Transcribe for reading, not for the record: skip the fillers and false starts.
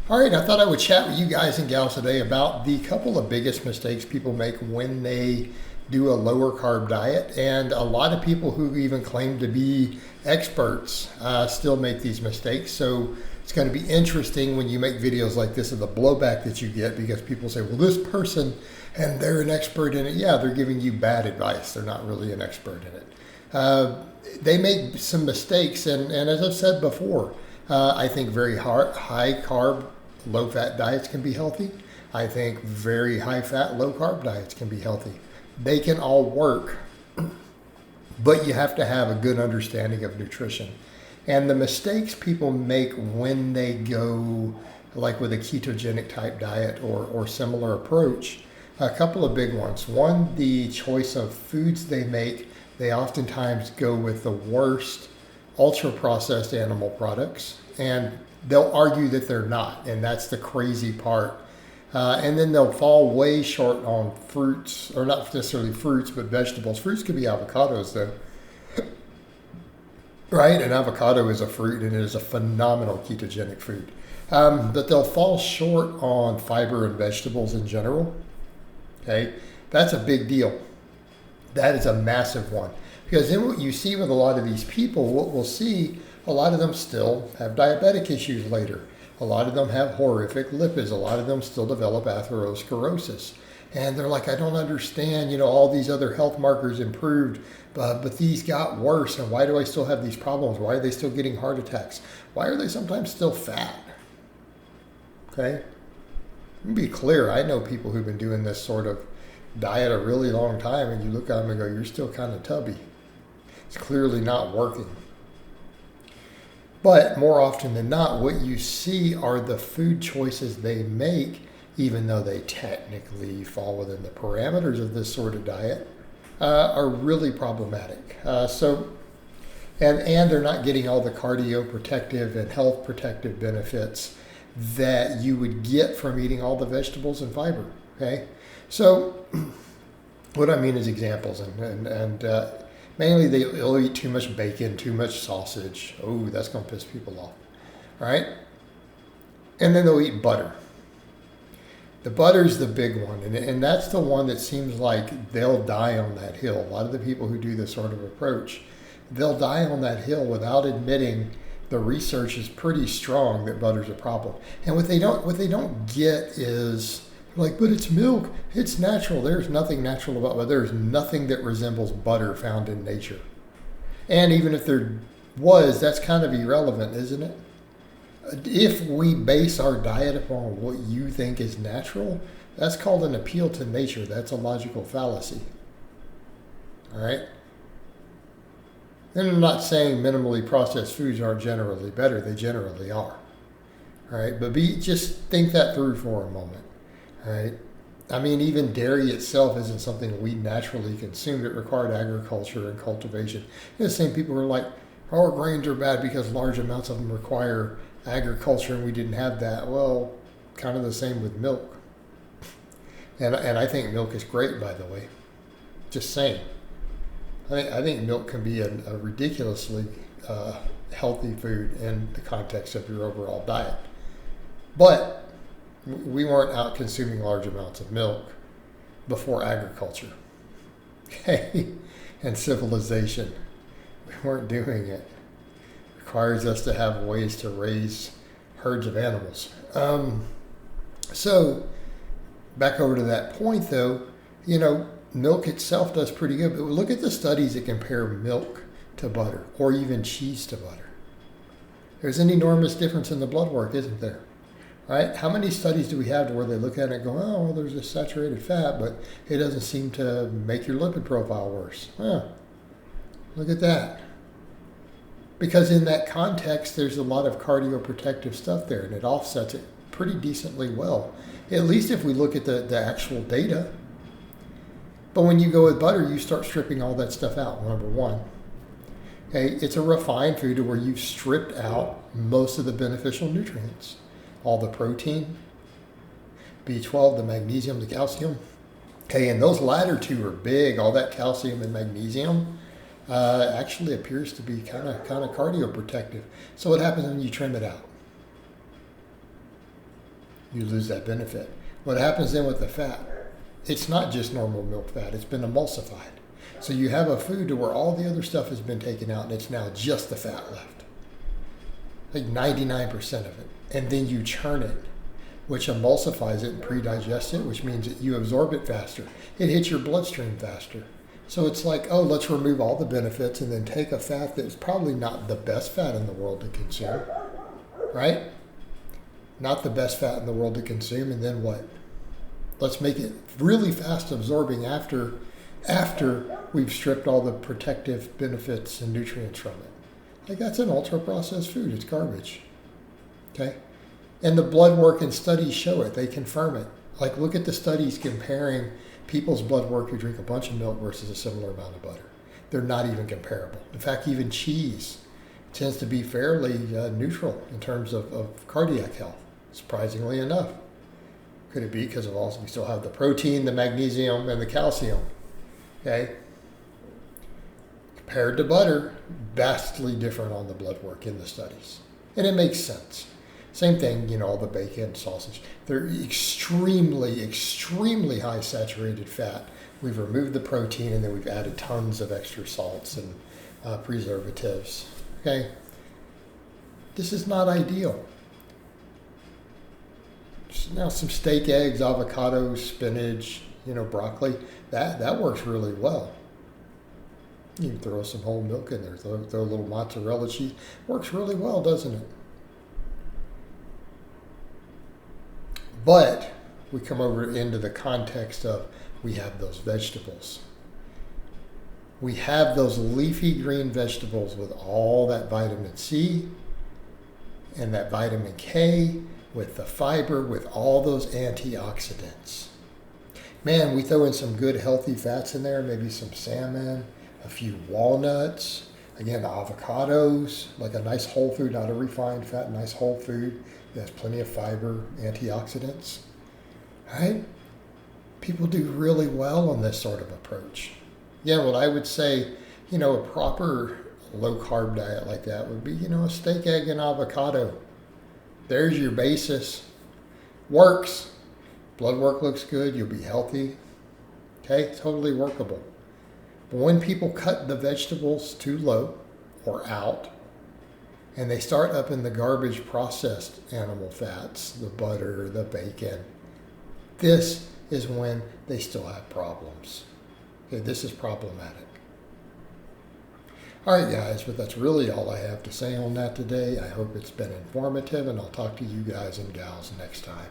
All right, I thought I would chat with you guys and gals today about the couple of biggest mistakes people make when they do a lower carb diet. And a lot of people who even claim to be experts still make these mistakes. So it's going to be interesting when you make videos like this of the blowback that you get, because people say, well, this person, and they're an expert in it. Yeah, they're giving you bad advice. They're not really an expert in it. They make some mistakes. And as I've said before, I think very high carb, low fat diets can be healthy. I think very high fat, low carb diets can be healthy. They can all work, but you have to have a good understanding of nutrition. And the mistakes people make when they go like with a ketogenic type diet or similar approach, a couple of big ones. One, the choice of foods they make. They oftentimes go with the worst ultra processed animal products, and they'll argue that they're not, and that's the crazy part. And then they'll fall way short on fruits, or not necessarily fruits, but vegetables. Fruits could be avocados, though, right? An avocado is a fruit, and it is a phenomenal ketogenic food. But they'll fall short on fiber and vegetables in general. Okay, that's a big deal. That is a massive one. Because then what you see with a lot of these people, what we'll see, a lot of them still have diabetic issues later. A lot of them have horrific lipids. A lot of them still develop atherosclerosis. And they're like, I don't understand, all these other health markers improved, but these got worse. And why do I still have these problems? Why are they still getting heart attacks? Why are they sometimes still fat? Okay? Let me be clear. I know people who've been doing this sort of diet a really long time, and you look at them and go, you're still kind of tubby. It's clearly not working. But more often than not, what you see are the food choices they make, even though they technically fall within the parameters of this sort of diet, are really problematic. And they're not getting all the cardioprotective and health protective benefits that you would get from eating all the vegetables and fiber. Okay, so what I mean is examples, and mainly they'll eat too much bacon, too much sausage. Oh, that's going to piss people off. All right? And then they'll eat butter. The butter's the big one. And that's the one that seems like they'll die on that hill. A lot of the people who do this sort of approach, they'll die on that hill without admitting the research is pretty strong that butter's a problem. And what they don't get is, like, but it's milk. It's natural. There's nothing natural about butter. There's nothing that resembles butter found in nature. And even if there was, that's kind of irrelevant, isn't it? If we base our diet upon what you think is natural, that's called an appeal to nature. That's a logical fallacy. All right? And I'm not saying minimally processed foods aren't generally better. They generally are. All right? But just think that through for a moment. Right? I mean, even dairy itself isn't something we naturally consumed. It required agriculture and cultivation. The same people who are like, our grains are bad because large amounts of them require agriculture and we didn't have that. Well, kind of the same with milk. And I think milk is great, by the way. Just saying. I think milk can be a ridiculously healthy food in the context of your overall diet. But we weren't out consuming large amounts of milk before agriculture, okay, and civilization. We weren't doing it. It requires us to have ways to raise herds of animals. So back over to that point, though, milk itself does pretty good, but look at the studies that compare milk to butter or even cheese to butter. There's an enormous difference in the blood work, isn't there? Right? How many studies do we have to where they look at it and go, oh, well, there's this saturated fat, but it doesn't seem to make your lipid profile worse? Look at that. Because in that context, there's a lot of cardioprotective stuff there, and it offsets it pretty decently well, at least if we look at the actual data. But when you go with butter, you start stripping all that stuff out, number one. Okay, it's a refined food where you've stripped out most of the beneficial nutrients. All the protein, B12, the magnesium, the calcium. Okay, and those latter two are big. All that calcium and magnesium actually appears to be kind of cardioprotective. So what happens when you trim it out? You lose that benefit. What happens then with the fat? It's not just normal milk fat, it's been emulsified. So you have a food to where all the other stuff has been taken out and it's now just the fat left. Like 99% of it. And then you churn it, which emulsifies it and pre-digests it, which means that you absorb it faster. It hits your bloodstream faster. So it's like, oh, let's remove all the benefits and then take a fat that's probably not the best fat in the world to consume, right? Not the best fat in the world to consume, and then what? Let's make it really fast absorbing after we've stripped all the protective benefits and nutrients from it. Like, that's an ultra-processed food. It's garbage, okay? And the blood work and studies show it. They confirm it. Like, look at the studies comparing people's blood work who drink a bunch of milk versus a similar amount of butter. They're not even comparable. In fact, even cheese tends to be fairly neutral in terms of cardiac health, surprisingly enough. Could it be because of also we still have the protein, the magnesium, and the calcium? Okay. Compared to butter, vastly different on the blood work in the studies. And it makes sense. Same thing, all the bacon, sausage. They're extremely, extremely high saturated fat. We've removed the protein and then we've added tons of extra salts and preservatives. Okay? This is not ideal. Now some steak, eggs, avocado, spinach, broccoli, that works really well. You can throw some whole milk in there, throw a little mozzarella cheese. Works really well, doesn't it? But we come over into the context of we have those vegetables. We have those leafy green vegetables with all that vitamin C and that vitamin K, with the fiber, with all those antioxidants. Man, we throw in some good healthy fats in there, maybe some salmon, a few walnuts, again, avocados, like a nice whole food, not a refined fat, nice whole food. It has plenty of fiber, antioxidants, right? People do really well on this sort of approach. Yeah, what I would say, a proper low-carb diet like that would be, a steak, egg, and avocado. There's your basis. Works. Blood work looks good. You'll be healthy. Okay, totally workable. But when people cut the vegetables too low or out, and they start up in the garbage processed animal fats, the butter, the bacon, this is when they still have problems. Okay, this is problematic. All right, guys, but that's really all I have to say on that today. I hope it's been informative, and I'll talk to you guys and gals next time.